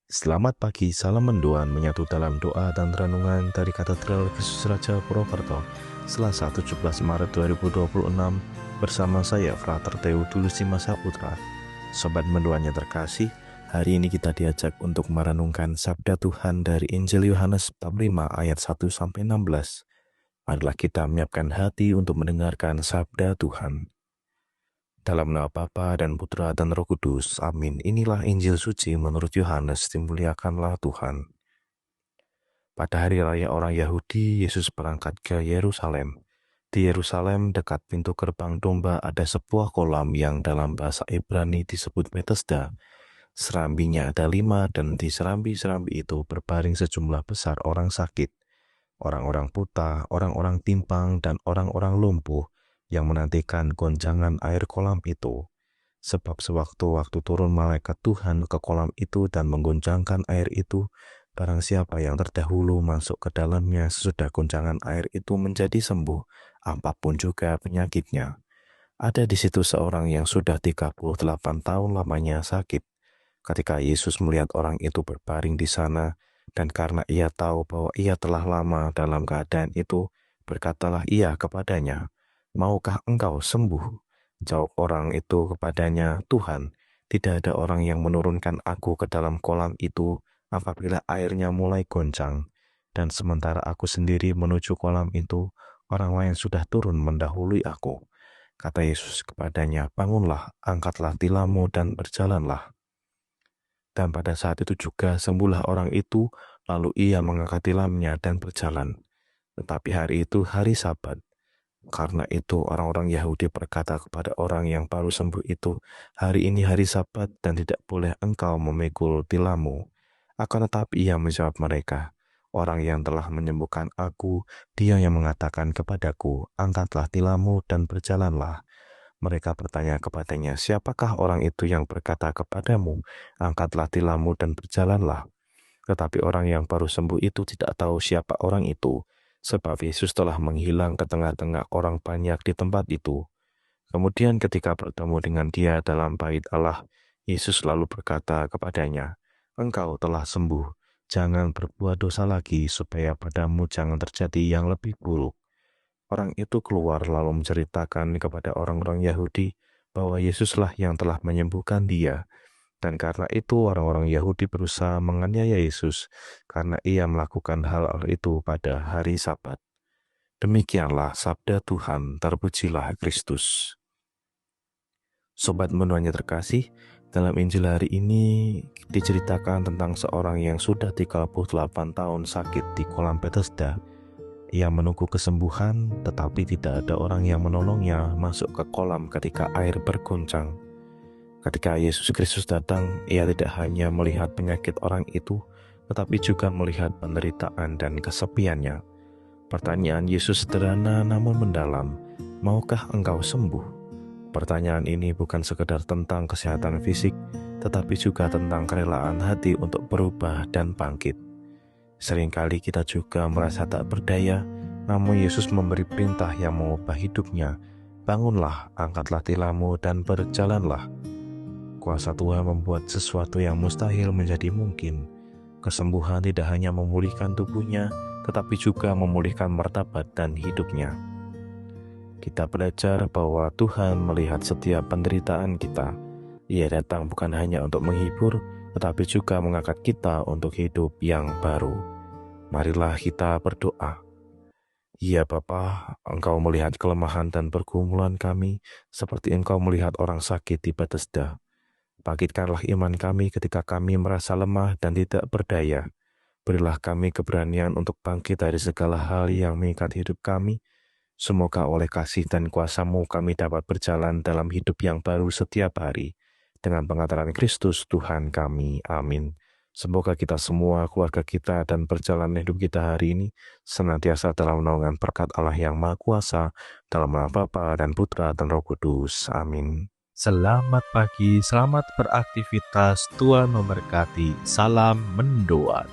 Selamat pagi, salam mendoan menyatu dalam doa dan renungan dari Katedral Yesus Raja Purwokerto, Selasa 17 Maret 2026, bersama saya Frater Theodulus Simasaputra. Sobat mendoannya terkasih, hari ini kita diajak untuk merenungkan sabda Tuhan dari Injil Yohanes bab 5 ayat 1-16. Marilah kita menyiapkan hati untuk mendengarkan sabda Tuhan. Dalam nama Bapa dan Putra dan Roh Kudus, amin. Inilah Injil suci menurut Yohanes, dimuliakanlah Tuhan. Pada hari raya orang Yahudi, Yesus berangkat ke Yerusalem. Di Yerusalem, dekat pintu gerbang domba, ada sebuah kolam yang dalam bahasa Ibrani disebut Betesda. Serambinya ada 5, dan di serambi-serambi itu berbaring sejumlah besar orang sakit, orang-orang buta, orang-orang timpang, dan orang-orang lumpuh yang menantikan gonjangan air kolam itu. Sebab sewaktu-waktu turun malaikat Tuhan ke kolam itu dan menggoncangkan air itu, barang siapa yang terdahulu masuk ke dalamnya sesudah goncangan air itu menjadi sembuh, apapun juga penyakitnya. Ada di situ seorang yang sudah 38 tahun lamanya sakit. Ketika Yesus melihat orang itu berbaring di sana, dan karena ia tahu bahwa ia telah lama dalam keadaan itu, berkatalah ia kepadanya, "Maukah engkau sembuh?" Jawab orang itu kepadanya, "Tuhan, tidak ada orang yang menurunkan aku ke dalam kolam itu apabila airnya mulai goncang. Dan sementara aku sendiri menuju kolam itu, orang lain sudah turun mendahului aku." Kata Yesus kepadanya, "Bangunlah, angkatlah tilammu dan berjalanlah." Dan pada saat itu juga sembuhlah orang itu, lalu ia mengangkat tilamnya dan berjalan. Tetapi hari itu hari Sabat. Karena itu orang-orang Yahudi berkata kepada orang yang baru sembuh itu, "Hari ini hari Sabat dan tidak boleh engkau memikul tilammu." Akan tetapi ia menjawab mereka, "Orang yang telah menyembuhkan aku, dia yang mengatakan kepadaku, angkatlah tilammu dan berjalanlah." Mereka bertanya kepadanya, "Siapakah orang itu yang berkata kepadamu, angkatlah tilammu dan berjalanlah?" Tetapi orang yang baru sembuh itu tidak tahu siapa orang itu, sebab Yesus telah menghilang ke tengah-tengah orang banyak di tempat itu. Kemudian ketika bertemu dengan dia dalam bait Allah, Yesus lalu berkata kepadanya, "Engkau telah sembuh, jangan berbuat dosa lagi supaya padamu jangan terjadi yang lebih buruk." Orang itu keluar lalu menceritakan kepada orang-orang Yahudi bahwa Yesuslah yang telah menyembuhkan dia. Dan karena itu orang-orang Yahudi berusaha menganiaya Yesus karena ia melakukan hal itu pada hari Sabat. Demikianlah sabda Tuhan, terpujilah Kristus. Sobat menuanya terkasih, dalam Injil hari ini diceritakan tentang seorang yang sudah 38 tahun sakit di kolam Betesda. Ia menunggu kesembuhan, tetapi tidak ada orang yang menolongnya masuk ke kolam ketika air bergoncang. Ketika Yesus Kristus datang, ia tidak hanya melihat penyakit orang itu, tetapi juga melihat penderitaan dan kesepiannya. Pertanyaan Yesus sederhana namun mendalam, "Maukah engkau sembuh?" Pertanyaan ini bukan sekedar tentang kesehatan fisik, tetapi juga tentang kerelaan hati untuk berubah dan bangkit. Seringkali kita juga merasa tak berdaya, namun Yesus memberi perintah yang mengubah hidupnya. "Bangunlah, angkatlah tilammu dan berjalanlah." Kuasa Tuhan membuat sesuatu yang mustahil menjadi mungkin. Kesembuhan tidak hanya memulihkan tubuhnya, tetapi juga memulihkan martabat dan hidupnya. Kita belajar bahwa Tuhan melihat setiap penderitaan kita. Ia datang bukan hanya untuk menghibur, tetapi juga mengangkat kita untuk hidup yang baru. Marilah kita berdoa. Ya Bapa, Engkau melihat kelemahan dan pergumulan kami, seperti Engkau melihat orang sakit di Betesda. Bangkitkanlah iman kami ketika kami merasa lemah dan tidak berdaya. Berilah kami keberanian untuk bangkit dari segala hal yang mengikat hidup kami. Semoga oleh kasih dan kuasa-Mu kami dapat berjalan dalam hidup yang baru setiap hari. Dengan pengantaran Kristus Tuhan kami. Amin. Semoga kita semua, keluarga kita, dan perjalanan hidup kita hari ini senantiasa dalam naungan berkat Allah yang Maha Kuasa, dalam nama Bapa dan Putra dan Roh Kudus. Amin. Selamat pagi, selamat beraktivitas, Tuhan memberkati, salam mendoan.